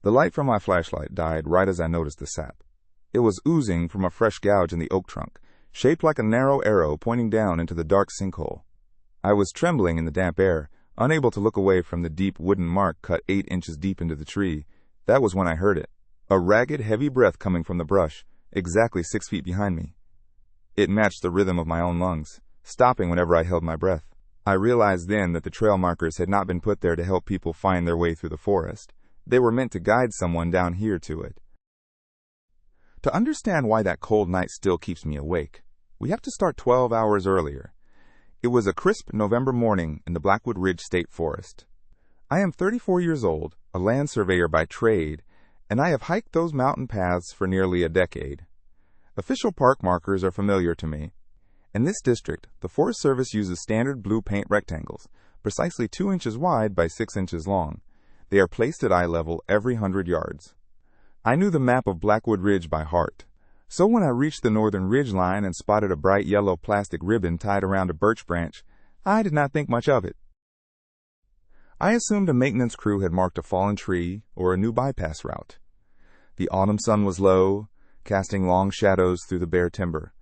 The light from my flashlight died right as I noticed the sap. It was oozing from a fresh gouge in the oak trunk, shaped like a narrow arrow pointing down into the dark sinkhole. I was trembling in the damp air, unable to look away from the deep wooden mark cut 8 inches deep into the tree. That was when I heard it. A ragged, heavy breath coming from the brush, exactly 6 feet behind me. It matched the rhythm of my own lungs, stopping whenever I held my breath. I realized then that the trail markers had not been put there to help people find their way through the forest. They were meant to guide someone down here to it. To understand why that cold night still keeps me awake, we have to start 12 hours earlier. It was a crisp November morning in the Blackwood Ridge State Forest. I am 34 years old, a land surveyor by trade, and I have hiked those mountain paths for nearly a decade. Official park markers are familiar to me. In this district, the Forest Service uses standard blue paint rectangles, precisely 2 inches wide by 6 inches long. They are placed at eye level every 100 yards. I knew the map of Blackwood Ridge by heart. So when I reached the northern ridge line and spotted a bright yellow plastic ribbon tied around a birch branch, I did not think much of it. I assumed a maintenance crew had marked a fallen tree or a new bypass route. The autumn sun was low, casting long shadows through the bare timber.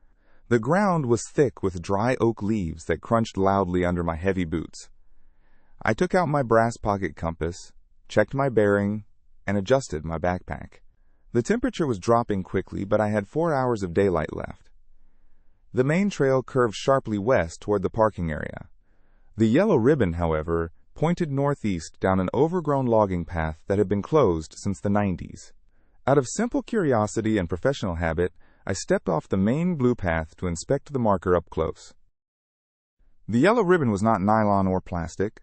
The ground was thick with dry oak leaves that crunched loudly under my heavy boots. I took out my brass pocket compass, checked my bearing, and adjusted my backpack. The temperature was dropping quickly, but I had 4 hours of daylight left. The main trail curved sharply west toward the parking area. The yellow ribbon, however, pointed northeast down an overgrown logging path that had been closed since the 90s. Out of simple curiosity and professional habit, I stepped off the main blue path to inspect the marker up close. The yellow ribbon was not nylon or plastic.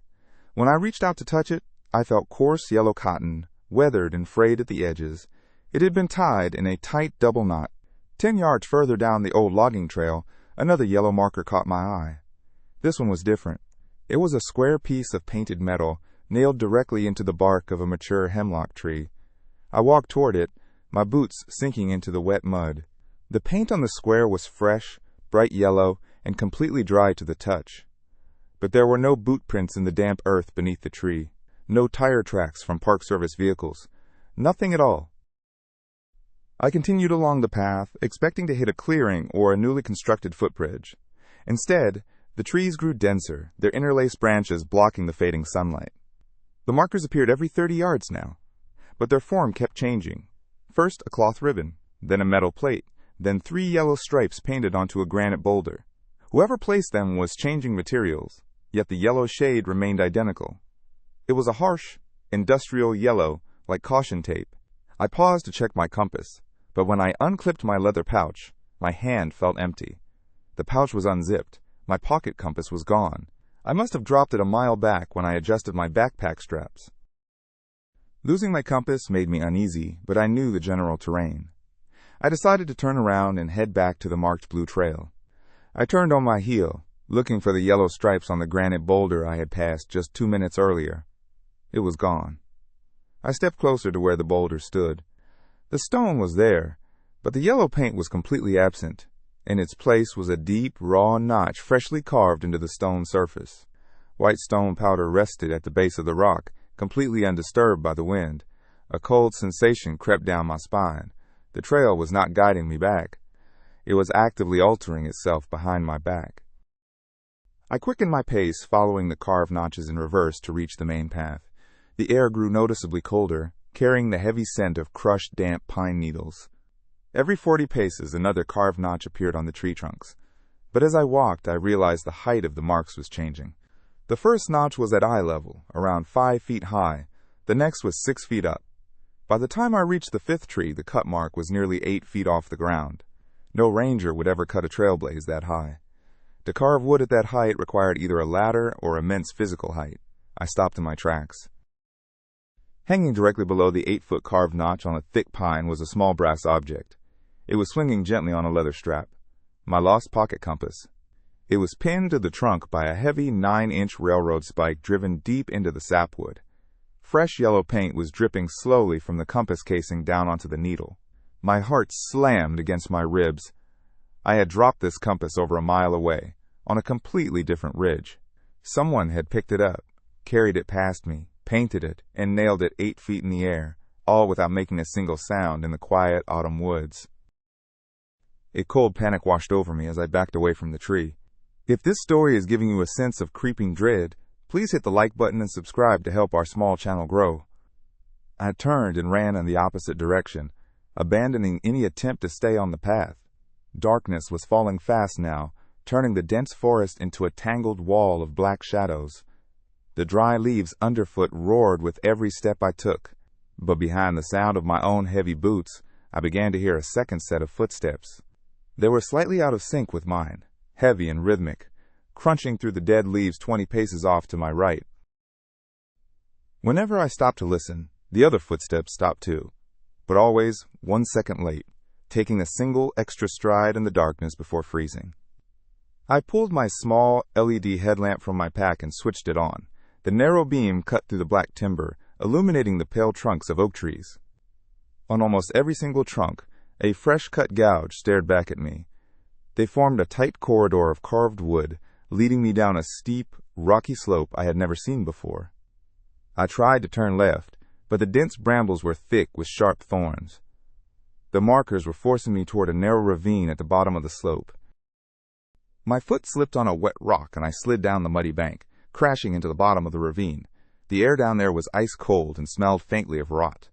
When I reached out to touch it, I felt coarse yellow cotton, weathered and frayed at the edges. It had been tied in a tight double knot. 10 yards further down the old logging trail, another yellow marker caught my eye. This one was different. It was a square piece of painted metal, nailed directly into the bark of a mature hemlock tree. I walked toward it, my boots sinking into the wet mud. The paint on the square was fresh, bright yellow, and completely dry to the touch. But there were no boot prints in the damp earth beneath the tree, no tire tracks from Park Service vehicles, nothing at all. I continued along the path, expecting to hit a clearing or a newly constructed footbridge. Instead, the trees grew denser, their interlaced branches blocking the fading sunlight. The markers appeared every 30 yards now, but their form kept changing. First a cloth ribbon, then a metal plate, then 3 yellow stripes painted onto a granite boulder. Whoever placed them was changing materials, yet the yellow shade remained identical. It was a harsh, industrial yellow, like caution tape. I paused to check my compass, but when I unclipped my leather pouch, my hand felt empty. The pouch was unzipped. My pocket compass was gone. I must have dropped it a mile back when I adjusted my backpack straps. Losing my compass made me uneasy, but I knew the general terrain. I decided to turn around and head back to the marked blue trail. I turned on my heel, looking for the yellow stripes on the granite boulder I had passed just 2 minutes earlier. It was gone. I stepped closer to where the boulder stood. The stone was there, but the yellow paint was completely absent. In its place was a deep, raw notch freshly carved into the stone surface. White stone powder rested at the base of the rock, completely undisturbed by the wind. A cold sensation crept down my spine. The trail was not guiding me back. It was actively altering itself behind my back. I quickened my pace, following the carved notches in reverse to reach the main path. The air grew noticeably colder, carrying the heavy scent of crushed, damp pine needles. Every 40 paces, another carved notch appeared on the tree trunks. But as I walked, I realized the height of the marks was changing. The first notch was at eye level, around 5 feet high. The next was 6 feet up. By the time I reached the 5th tree, the cut mark was nearly 8 feet off the ground. No ranger would ever cut a trail blaze that high. To carve wood at that height required either a ladder or immense physical height. I stopped in my tracks. Hanging directly below the 8-foot carved notch on a thick pine was a small brass object. It was swinging gently on a leather strap. My lost pocket compass. It was pinned to the trunk by a heavy 9-inch railroad spike driven deep into the sapwood. Fresh yellow paint was dripping slowly from the compass casing down onto the needle. My heart slammed against my ribs. I had dropped this compass over a mile away, on a completely different ridge. Someone had picked it up, carried it past me, painted it, and nailed it 8 feet in the air, all without making a single sound in the quiet autumn woods. A cold panic washed over me as I backed away from the tree. If this story is giving you a sense of creeping dread, please hit the like button and subscribe to help our small channel grow. I turned and ran in the opposite direction, abandoning any attempt to stay on the path. Darkness was falling fast now, turning the dense forest into a tangled wall of black shadows. The dry leaves underfoot roared with every step I took, but behind the sound of my own heavy boots, I began to hear a second set of footsteps. They were slightly out of sync with mine, heavy and rhythmic, crunching through the dead leaves 20 paces off to my right. Whenever I stopped to listen, the other footsteps stopped too, but always 1 second late, taking a single extra stride in the darkness before freezing. I pulled my small LED headlamp from my pack and switched it on. The narrow beam cut through the black timber, illuminating the pale trunks of oak trees. On almost every single trunk, a fresh-cut gouge stared back at me. They formed a tight corridor of carved wood, leading me down a steep, rocky slope I had never seen before. I tried to turn left, but the dense brambles were thick with sharp thorns. The markers were forcing me toward a narrow ravine at the bottom of the slope. My foot slipped on a wet rock and I slid down the muddy bank, crashing into the bottom of the ravine. The air down there was ice cold and smelled faintly of rot.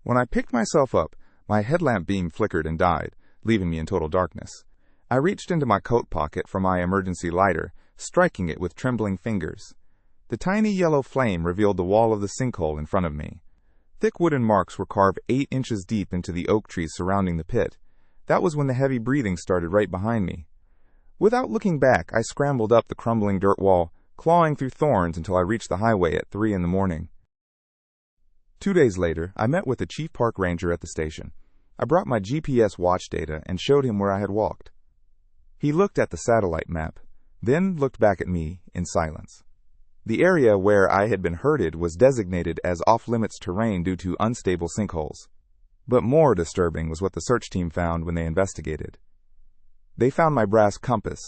When I picked myself up, my headlamp beam flickered and died, leaving me in total darkness. I reached into my coat pocket for my emergency lighter, striking it with trembling fingers. The tiny yellow flame revealed the wall of the sinkhole in front of me. Thick wooden marks were carved 8 inches deep into the oak trees surrounding the pit. That was when the heavy breathing started right behind me. Without looking back, I scrambled up the crumbling dirt wall, clawing through thorns until I reached the highway at 3 in the morning. 2 days later, I met with the chief park ranger at the station. I brought my GPS watch data and showed him where I had walked. He looked at the satellite map, then looked back at me in silence. The area where I had been herded was designated as off-limits terrain due to unstable sinkholes. But more disturbing was what the search team found when they investigated. They found my brass compass,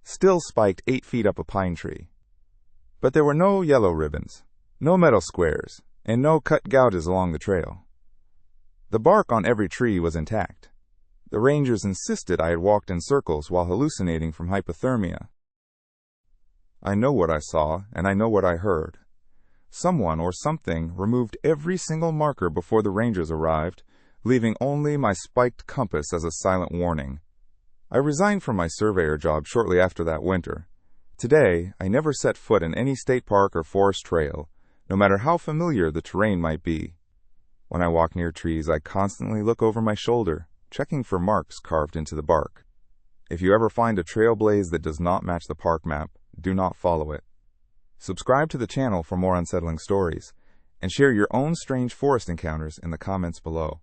still spiked 8 feet up a pine tree. But there were no yellow ribbons, no metal squares, and no cut gouges along the trail. The bark on every tree was intact. The rangers insisted I had walked in circles while hallucinating from hypothermia. I know what I saw, and I know what I heard. Someone or something removed every single marker before the rangers arrived, leaving only my spiked compass as a silent warning. I resigned from my surveyor job shortly after that winter. Today, I never set foot in any state park or forest trail, no matter how familiar the terrain might be. When I walk near trees, I constantly look over my shoulder, checking for marks carved into the bark. If you ever find a trail blaze that does not match the park map, do not follow it. Subscribe to the channel for more unsettling stories, and share your own strange forest encounters in the comments below.